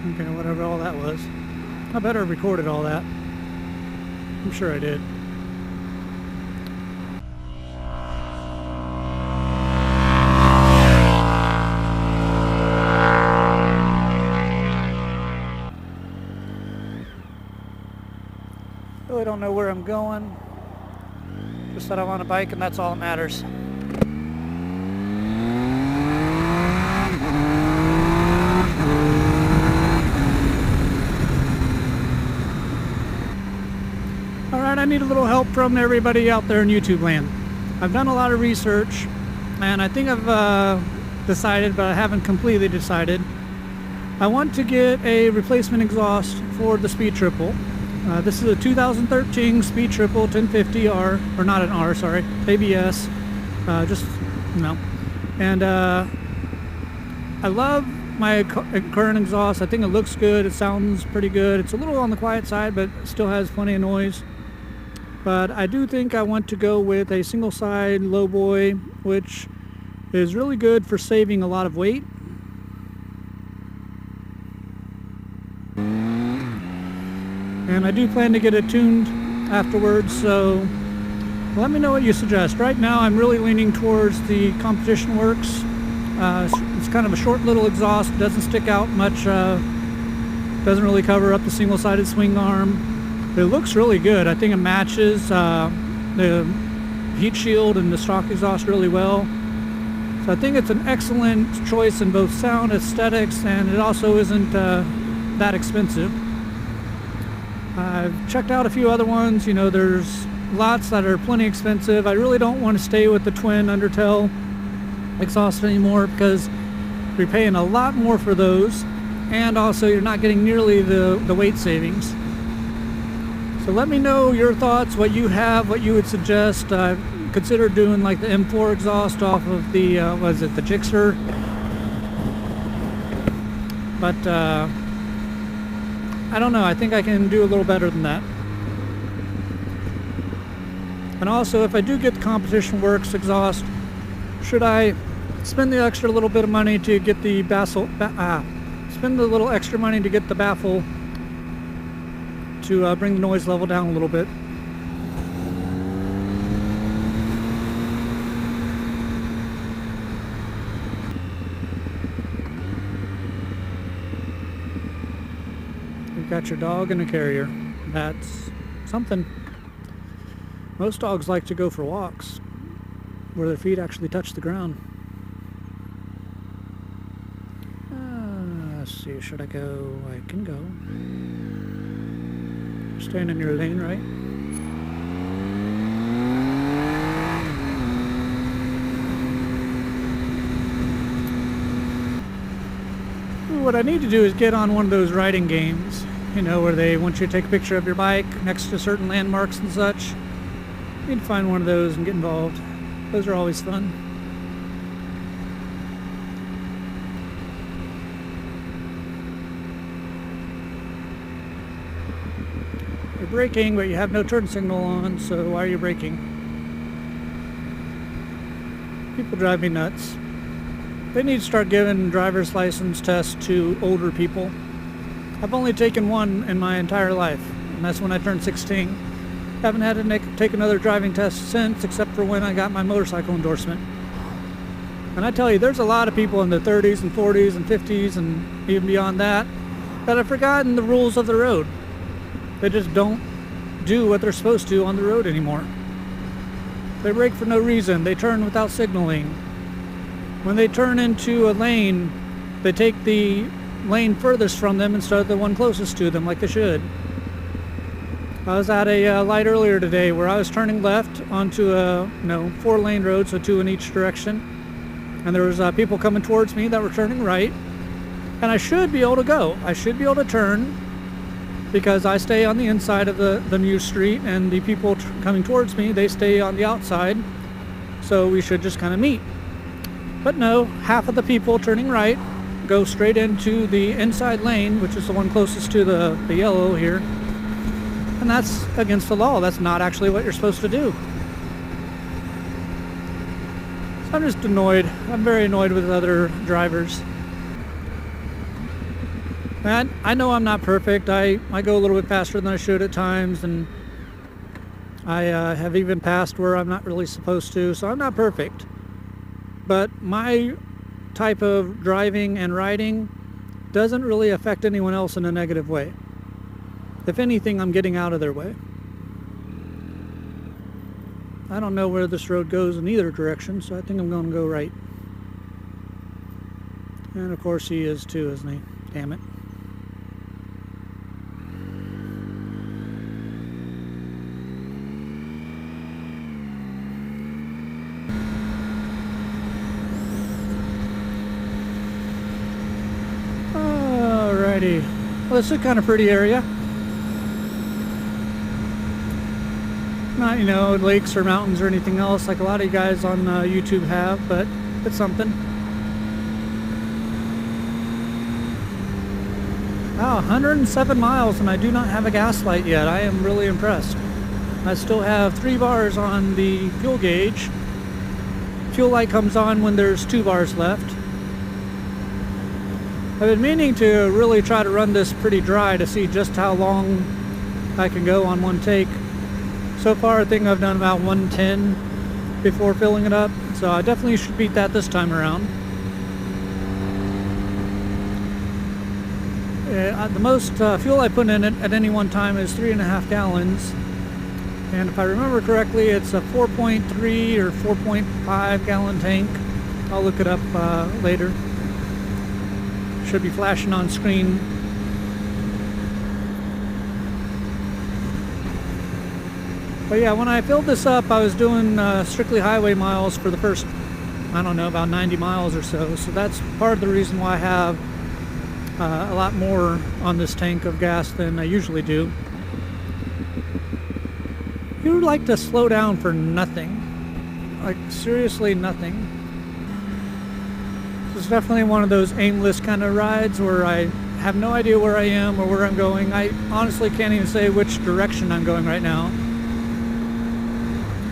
Okay, whatever all that was. I better have recorded all that. I'm sure I did. Really don't know where I'm going. Just that I'm on a bike and that's all that matters. Alright, I need a little help from everybody out there in YouTube land. I've done a lot of research and I think I've decided, but I haven't completely decided. I want to get a replacement exhaust for the Speed Triple. This is a 2013 Speed Triple 1050R, or not an R, sorry, ABS, And I love my current exhaust. I think it looks good, it sounds pretty good. It's a little on the quiet side, but still has plenty of noise. But I do think I want to go with a single side lowboy, which is really good for saving a lot of weight. And I do plan to get it tuned afterwards, so let me know what you suggest. Right now I'm really leaning towards the Competition Works. It's kind of a short little exhaust, doesn't stick out much, doesn't really cover up the single-sided swing arm. It looks really good. I think it matches the heat shield and the stock exhaust really well. So I think it's an excellent choice in both sound, aesthetics, and it also isn't that expensive. I've checked out a few other ones. You know, there's lots that are plenty expensive. I really don't want to stay with the twin Undertale exhaust anymore because you're paying a lot more for those, and also you're not getting nearly the weight savings. So let me know your thoughts, what you have, what you would suggest. I've considered doing like the M4 exhaust off of the the Gixxer, but I don't know, I think I can do a little better than that. And also, if I do get the Competition Works exhaust, should I spend the extra little bit of money to get the spend the little extra money to get the baffle to bring the noise level down a little bit? You've got your dog in a carrier. That's something. Most dogs like to go for walks where their feet actually touch the ground. Let's see, should I go? I can go. Staying in your lane, right? What I need to do is get on one of those riding games, you know, where they want you to take a picture of your bike next to certain landmarks and such. I need to find one of those and get involved. Those are always fun. You're braking, but you have no turn signal on, so why are you braking? People drive me nuts. They need to start giving driver's license tests to older people. I've only taken one in my entire life, and that's when I turned 16. Haven't had to take another driving test since, except for when I got my motorcycle endorsement. And I tell you, there's a lot of people in their 30s and 40s and 50s and even beyond that have forgotten the rules of the road. They just don't do what they're supposed to on the road anymore. They brake for no reason. They turn without signaling. When they turn into a lane, they take the lane furthest from them instead of the one closest to them, like they should. I was at a light earlier today where I was turning left onto a 4-lane road, so 2 in each direction, and there was people coming towards me that were turning right, and I should be able to go. I should be able to turn because I stay on the inside of the Muse Street, and the people coming towards me, they stay on the outside, so we should just kind of meet. But no, half of the people turning right go straight into the inside lane, which is the one closest to the yellow here. And that's against the law. That's not actually what you're supposed to do. So I'm just annoyed. I'm very annoyed with other drivers. And I know I'm not perfect. I go a little bit faster than I should at times, and I have even passed where I'm not really supposed to, so I'm not perfect. But my type of driving and riding doesn't really affect anyone else in a negative way. If anything, I'm getting out of their way. I don't know where this road goes in either direction, so I think I'm going to go right. And of course he is too, isn't he? Damn it. Alrighty. Well, it's a kind of pretty area. Not, lakes or mountains or anything else like a lot of you guys on YouTube have, but it's something. Wow, 107 miles and I do not have a gas light yet. I am really impressed. I still have 3 bars on the fuel gauge. Fuel light comes on when there's 2 bars left. I've been meaning to really try to run this pretty dry to see just how long I can go on one take. So far I think I've done about 110 before filling it up, so I definitely should beat that this time around. The most fuel I put in it at any one time is 3.5 gallons, and if I remember correctly it's a 4.3 or 4.5 gallon tank. I'll look it up later. Should be flashing on screen. But yeah, when I filled this up, I was doing strictly highway miles for the first, I don't know, about 90 miles or so. So that's part of the reason why I have a lot more on this tank of gas than I usually do. You would like to slow down for nothing. Like, seriously nothing. This is definitely one of those aimless kind of rides where I have no idea where I am or where I'm going. I honestly can't even say which direction I'm going right now.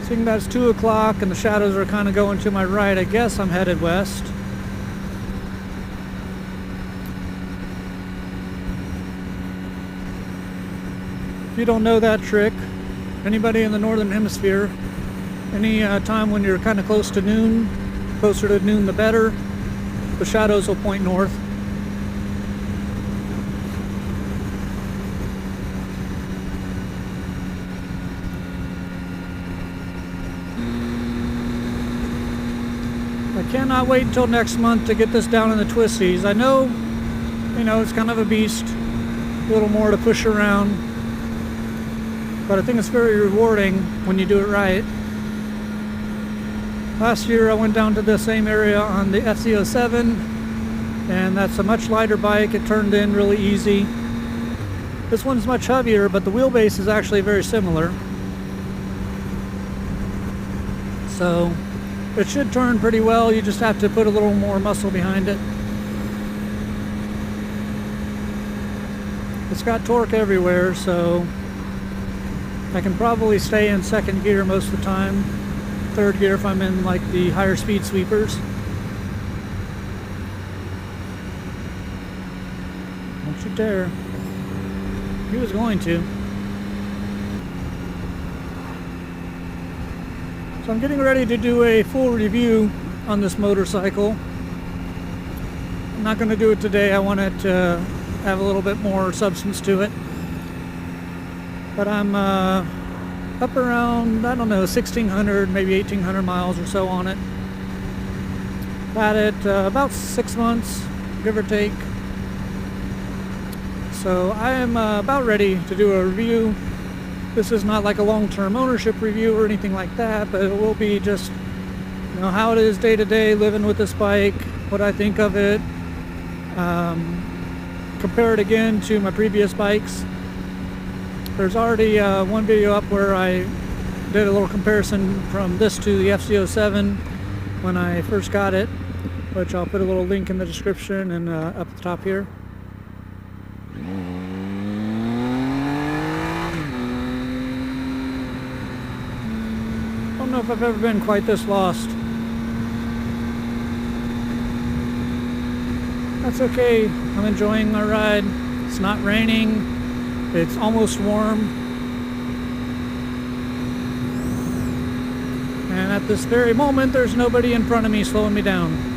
Seeing that it's 2 o'clock and the shadows are kind of going to my right, I guess I'm headed west. If you don't know that trick, anybody in the northern hemisphere, any time when you're kind of close to noon, closer to noon the better, the shadows will point north. I cannot wait until next month to get this down in the twisties. I know, it's kind of a beast, a little more to push around, but I think it's very rewarding when you do it right. Last year I went down to the same area on the FZ07, and that's a much lighter bike. It turned in really easy. This one's much heavier, but the wheelbase is actually very similar. So it should turn pretty well. You just have to put a little more muscle behind it. It's got torque everywhere, so I can probably stay in second gear most of the time. Third gear if I'm in like the higher speed sweepers. Don't you dare. He was going to. So I'm getting ready to do a full review on this motorcycle. I'm not going to do it today. I want it to have a little bit more substance to it. But I'm up around, I don't know, 1,600, maybe 1,800 miles or so on it. Had it about 6 months, give or take. So I am about ready to do a review. This is not like a long-term ownership review or anything like that, but it will be just, how it is day to day living with this bike, what I think of it, compare it again to my previous bikes. There's already one video up where I did a little comparison from this to the FZ07 when I first got it, which I'll put a little link in the description and up at the top here. I don't know if I've ever been quite this lost. That's okay. I'm enjoying my ride. It's not raining. It's almost warm. And at this very moment, there's nobody in front of me slowing me down.